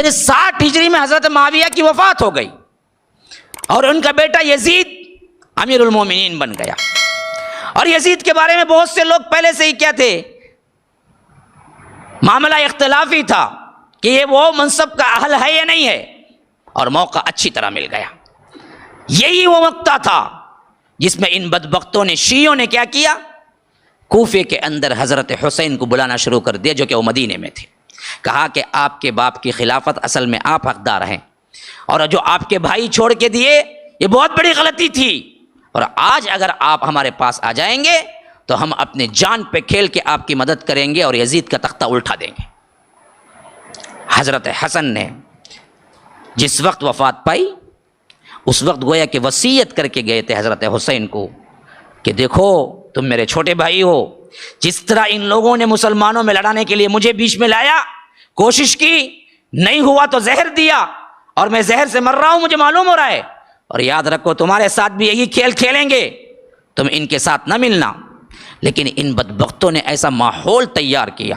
پھر 60 ہجری میں حضرت معاویہ کی وفات ہو گئی اور ان کا بیٹا یزید امیر المومنین بن گیا. اور یزید کے بارے میں بہت سے لوگ پہلے سے ہی کیا تھے، معاملہ اختلافی تھا کہ یہ وہ منصب کا اہل ہے یا نہیں ہے، اور موقع اچھی طرح مل گیا. یہی وہ وقت تھا جس میں ان بدبختوں نے، شیعوں نے کیا کیا، کوفے کے اندر حضرت حسین کو بلانا شروع کر دیا جو کہ وہ مدینے میں تھے. کہا کہ آپ کے باپ کی خلافت اصل میں آپ حقدار ہیں، اور جو آپ کے بھائی چھوڑ کے دیے یہ بہت بڑی غلطی تھی، اور آج اگر آپ ہمارے پاس آ جائیں گے تو ہم اپنے جان پہ کھیل کے آپ کی مدد کریں گے اور یزید کا تختہ الٹا دیں گے. حضرت حسن نے جس وقت وفات پائی اس وقت گویا کہ وصیت کر کے گئے تھے حضرت حسین کو کہ دیکھو تم میرے چھوٹے بھائی ہو، جس طرح ان لوگوں نے مسلمانوں میں لڑانے کے لیے مجھے بیچ میں لایا، کوشش کی، نہیں ہوا تو زہر دیا، اور میں زہر سے مر رہا ہوں، مجھے معلوم ہو رہا ہے، اور یاد رکھو تمہارے ساتھ بھی یہی کھیل کھیلیں گے، تم ان کے ساتھ نہ ملنا. لیکن ان بدبختوں نے ایسا ماحول تیار کیا،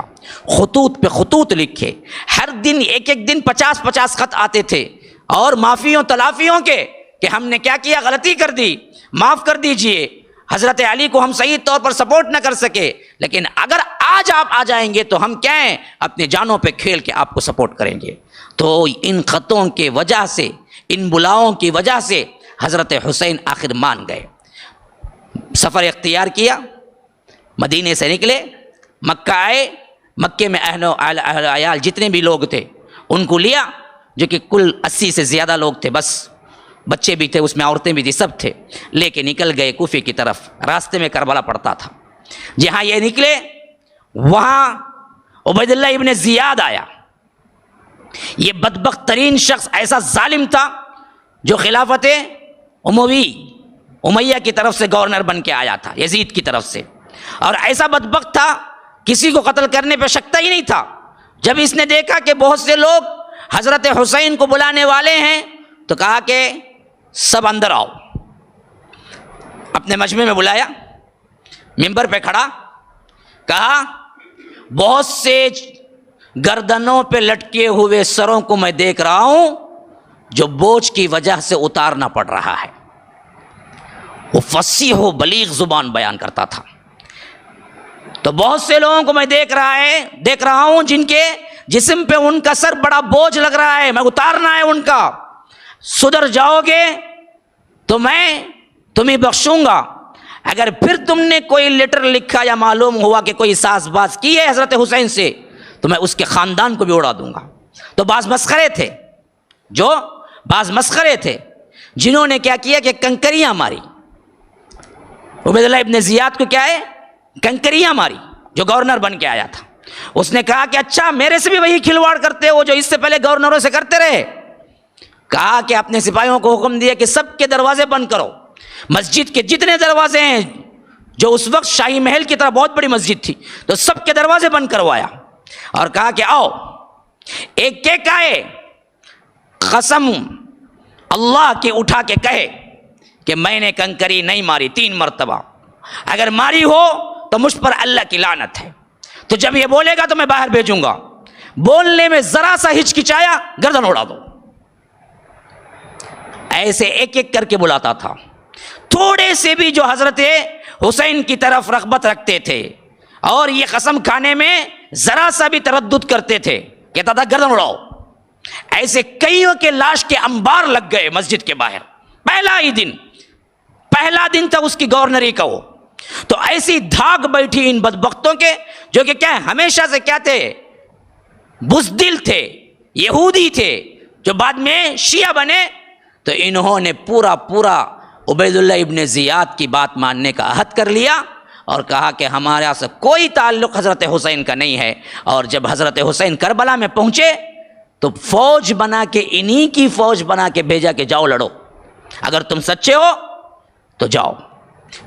خطوط پہ خطوط لکھے، ہر دن ایک دن 50 خط آتے تھے، اور معافیوں تلافیوں کے کہ ہم نے کیا کیا، غلطی کر دی، معاف کر دیجئے، حضرت علی کو ہم صحیح طور پر سپورٹ نہ کر سکے، لیکن اگر آج آپ آ جائیں گے تو ہم کیا ہیں، اپنے جانوں پہ کھیل کے آپ کو سپورٹ کریں گے. تو ان خطوں کے وجہ سے، ان بلاؤں کی وجہ سے حضرت حسین آخر مان گئے. سفر اختیار کیا، مدینے سے نکلے، مکہ آئے، مکے میں اہل و عیال جتنے بھی لوگ تھے ان کو لیا، جو کہ کل 80 سے زیادہ لوگ تھے، بس بچے بھی تھے اس میں، عورتیں بھی تھی، سب تھے، لے کے نکل گئے کوفے کی طرف. راستے میں کربلا پڑتا تھا، جہاں یہ نکلے وہاں عبید اللہ ابن زیاد آیا. یہ بدبخت ترین شخص، ایسا ظالم تھا جو خلافت امیہ کی طرف سے گورنر بن کے آیا تھا، یزید کی طرف سے، اور ایسا بدبخت تھا کسی کو قتل کرنے پہ شکتا ہی نہیں تھا. جب اس نے دیکھا کہ بہت سے لوگ حضرت حسین کو بلانے والے ہیں تو کہا کہ سب اندر آؤ. اپنے مجمع میں بلایا، منبر پہ کھڑا، کہا بہت سے گردنوں پہ لٹکے ہوئے سروں کو میں دیکھ رہا ہوں جو بوجھ کی وجہ سے اتارنا پڑ رہا ہے. وہ فصیح و بلیغ زبان بیان کرتا تھا. تو بہت سے لوگوں کو میں دیکھ رہا ہوں جن کے جسم پہ ان کا سر بڑا بوجھ لگ رہا ہے، میں اتارنا ہے ان کا. سدھر جاؤ گے تو میں تمہیں بخشوں گا، اگر پھر تم نے کوئی لیٹر لکھا یا معلوم ہوا کہ کوئی ساز باز کی ہے حضرت حسین سے تو میں اس کے خاندان کو بھی اڑا دوں گا. تو بعض مسخرے تھے جنہوں نے کیا کیا کہ کنکریاں ماری. عبید اللہ ابن زیاد کو کیا ہے، کنکریاں ماری، جو گورنر بن کے آیا تھا. اس نے کہا کہ اچھا میرے سے بھی وہی کھلواڑ کرتے ہو جو اس سے پہلے گورنروں سے کرتے رہے. کہا کہ اپنے سپاہیوں کو حکم دیا کہ سب کے دروازے بند کرو، مسجد کے جتنے دروازے ہیں، جو اس وقت شاہی محل کی طرح بہت بڑی مسجد تھی، تو سب کے دروازے بند کروایا، اور کہا کہ آؤ ایک ایک آئے، قسم اللہ کی اٹھا کے کہے کہ میں نے کنکری نہیں ماری 3 مرتبہ، اگر ماری ہو تو مجھ پر اللہ کی لعنت ہے. تو جب یہ بولے گا تو میں باہر بھیجوں گا. بولنے میں ذرا سا ہچکچایا، گردن اڑا دو. ایسے ایک ایک کر کے بلاتا تھا. تھوڑے سے بھی جو حضرت حسین کی طرف رغبت رکھتے تھے اور یہ قسم کھانے میں ذرا سا بھی تردد کرتے تھے، کہتا تھا گردن اڑاؤ. ایسے کئیوں کے لاش کے انبار لگ گئے مسجد کے باہر. پہلا دن تھا اس کی گورنری کا. وہ تو ایسی دھاگ بیٹھی ان بدبختوں کے، جو کہ کیا ہمیشہ سے کیا تھے، بزدل تھے، یہودی تھے، جو بعد میں شیعہ بنے. تو انہوں نے پورا عبید اللہ ابن زیاد کی بات ماننے کا عہد کر لیا اور کہا کہ ہمارا سے کوئی تعلق حضرت حسین کا نہیں ہے. اور جب حضرت حسین کربلا میں پہنچے تو فوج بنا کے، انہی کی فوج بنا کے بھیجا کہ جاؤ لڑو، اگر تم سچے ہو تو جاؤ،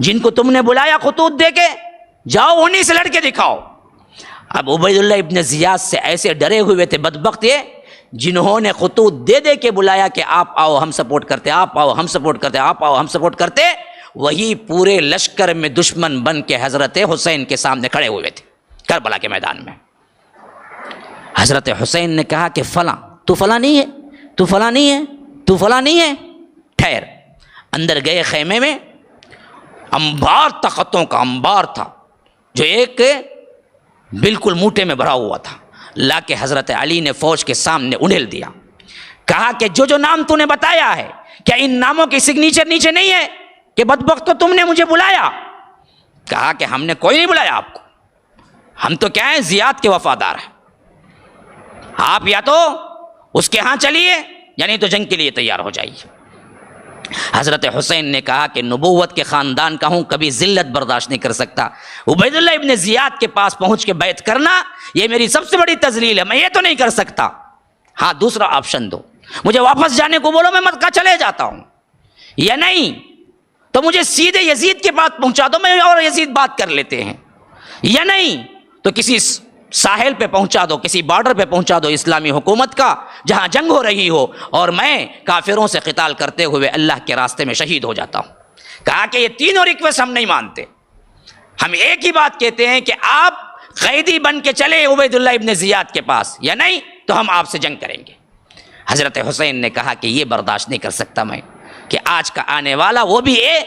جن کو تم نے بلایا خطوط دے کے، جاؤ انہی سے لڑ کے دکھاؤ. اب عبید اللہ ابن زیاد سے ایسے ڈرے ہوئے تھے بدبخت یہ، جنہوں نے خطوط دے کے بلایا کہ آپ آؤ ہم سپورٹ کرتے، آپ آؤ ہم سپورٹ کرتے، آپ آؤ ہم سپورٹ کرتے، وہی پورے لشکر میں دشمن بن کے حضرت حسین کے سامنے کھڑے ہوئے تھے کربلا کے میدان میں. حضرت حسین نے کہا کہ فلاں تو فلاں نہیں ہے، تو فلاں نہیں ہے، تو فلاں نہیں ہے، ٹھہر. اندر گئے خیمے میں، انبار تھا، خطوں کا انبار تھا جو ایک بالکل موٹے میں بھرا ہوا تھا. لا کے حضرت علی نے فوج کے سامنے انڈیل دیا. کہا کہ جو نام تو نے بتایا ہے، کیا ان ناموں کی سگنیچر نیچے نہیں ہے کہ بدبختو تم نے مجھے بلایا؟ کہا کہ ہم نے کوئی نہیں بلایا آپ کو، ہم تو کیا ہیں، زیاد کے وفادار ہیں. آپ یا تو اس کے ہاں چلیے یعنی تو جنگ کے لیے تیار ہو جائیے. حضرت حسین نے کہا کہ نبوت کے خاندان کا ہوں، کبھی ذلت برداشت نہیں کر سکتا. عبید اللہ ابن زیاد کے پاس پہنچ کے بیعت کرنا یہ میری سب سے بڑی تذلیل ہے، میں یہ تو نہیں کر سکتا. ہاں دوسرا آپشن دو، مجھے واپس جانے کو بولو، میں مکہ چلے جاتا ہوں، یا نہیں تو مجھے سیدھے یزید کے پاس پہنچا دو، میں اور یزید بات کر لیتے ہیں، یا نہیں تو کسی ساحل پہ پہنچا دو، کسی بارڈر پہ پہنچا دو اسلامی حکومت کا جہاں جنگ ہو رہی ہو، اور میں کافروں سے قتال کرتے ہوئے اللہ کے راستے میں شہید ہو جاتا ہوں. کہا کہ یہ تینوں ریکویسٹ ہم نہیں مانتے، ہم ایک ہی بات کہتے ہیں کہ آپ قیدی بن کے چلے عبید اللہ ابن زیاد کے پاس، یا نہیں تو ہم آپ سے جنگ کریں گے. حضرت حسین نے کہا کہ یہ برداشت نہیں کر سکتا میں کہ آج کا آنے والا وہ بھی ہے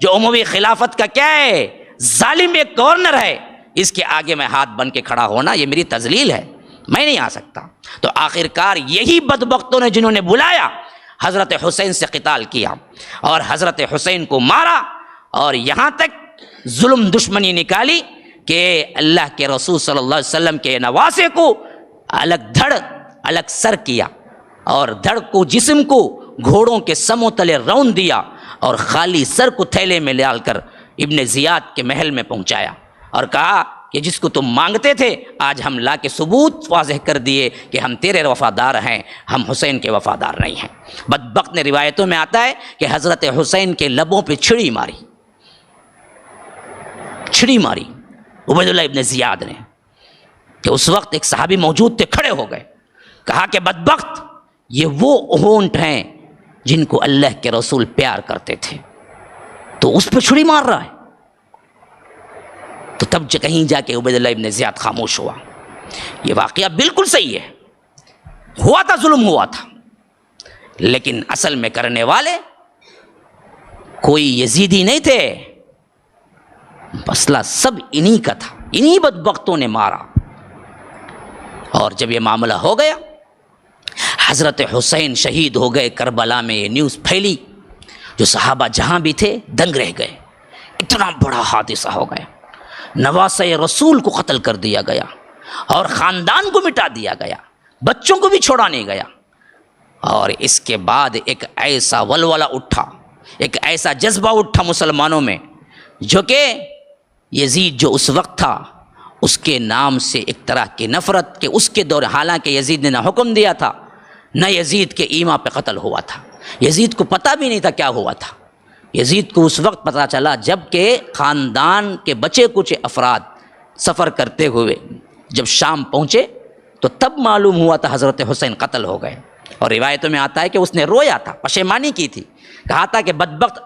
جو اموی خلافت کا کیا ہے، ظالم ایک گورنر ہے، اس کے آگے میں ہاتھ بن کے کھڑا ہونا یہ میری تذلیل ہے، میں نہیں آ سکتا. تو آخرکار یہی بدبختوں نے جنہوں نے بلایا حضرت حسین سے قتال کیا اور حضرت حسین کو مارا، اور یہاں تک ظلم دشمنی نکالی کہ اللہ کے رسول صلی اللہ علیہ وسلم کے نواسے کو الگ دھڑ الگ سر کیا، اور دھڑ کو جسم کو گھوڑوں کے سموں تلے رون دیا، اور خالی سر کو تھیلے میں ڈال کر ابن زیاد کے محل میں پہنچایا، اور کہا کہ جس کو تم مانگتے تھے آج ہم لا کے ثبوت واضح کر دیے کہ ہم تیرے وفادار ہیں، ہم حسین کے وفادار نہیں ہیں. بدبخت نے روایتوں میں آتا ہے کہ حضرت حسین کے لبوں پہ چھڑی ماری عبید اللہ ابن زیاد نے، کہ اس وقت ایک صحابی موجود تھے، کھڑے ہو گئے. کہا کہ بدبخت یہ وہ ہونٹ ہیں جن کو اللہ کے رسول پیار کرتے تھے، تو اس پہ چھڑی مار رہا ہے. تو تب کہیں جا کے عبید اللہ ابن زیاد خاموش ہوا. یہ واقعہ بالکل صحیح ہے، ہوا تھا، ظلم ہوا تھا، لیکن اصل میں کرنے والے کوئی یزیدی نہیں تھے، مسئلہ سب انہی کا تھا، انہی بدبختوں نے مارا. اور جب یہ معاملہ ہو گیا، حضرت حسین شہید ہو گئے کربلا میں، یہ نیوز پھیلی، جو صحابہ جہاں بھی تھے دنگ رہ گئے. اتنا بڑا حادثہ ہو گیا، نواسہ رسول کو قتل کر دیا گیا، اور خاندان کو مٹا دیا گیا، بچوں کو بھی چھوڑا نہیں گیا. اور اس کے بعد ایک ایسا ولولہ اٹھا، ایک ایسا جذبہ اٹھا مسلمانوں میں، جو کہ یزید جو اس وقت تھا اس کے نام سے ایک طرح کی نفرت، کہ اس کے دور، حالانکہ یزید نے نہ حکم دیا تھا نہ یزید کے ایما پہ قتل ہوا تھا، یزید کو پتہ بھی نہیں تھا کیا ہوا تھا. یزید کو اس وقت پتہ چلا جب کہ خاندان کے بچے کچھ افراد سفر کرتے ہوئے جب شام پہنچے تو تب معلوم ہوا تھا حضرت حسین قتل ہو گئے. اور روایتوں میں آتا ہے کہ اس نے رویا تھا، پشیمانی کی تھی، کہا تھا کہ بدبخت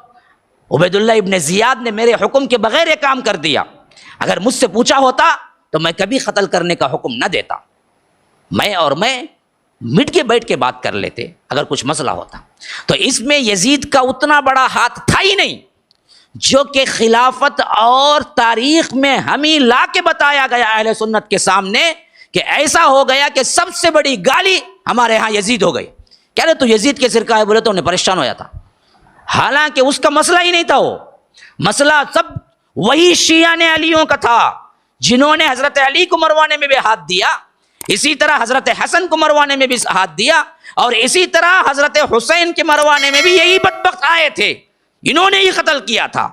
عبید اللہ ابن زیاد نے میرے حکم کے بغیر یہ کام کر دیا، اگر مجھ سے پوچھا ہوتا تو میں کبھی قتل کرنے کا حکم نہ دیتا، میں مٹ کے بیٹھ کے بات کر لیتے اگر کچھ مسئلہ ہوتا. تو اس میں یزید کا اتنا بڑا ہاتھ تھا ہی نہیں، جو کہ خلافت اور تاریخ میں ہمیں لا کے بتایا گیا اہل سنت کے سامنے کہ ایسا ہو گیا کہ سب سے بڑی گالی ہمارے ہاں یزید ہو گئی. کہہ رہے تو یزید کے سرکہ ہے، بولے تو انہیں پریشان ہو جاتا، حالانکہ اس کا مسئلہ ہی نہیں تھا. وہ مسئلہ سب وہی شیعہ علیوں کا تھا جنہوں نے حضرت علی کو مروانے میں بھی ہاتھ دیا، اسی طرح حضرت حسن کو مروانے میں بھی ہاتھ دیا، اور اسی طرح حضرت حسین کے مروانے میں بھی یہی بدبخت آئے تھے، انہوں نے ہی قتل کیا تھا.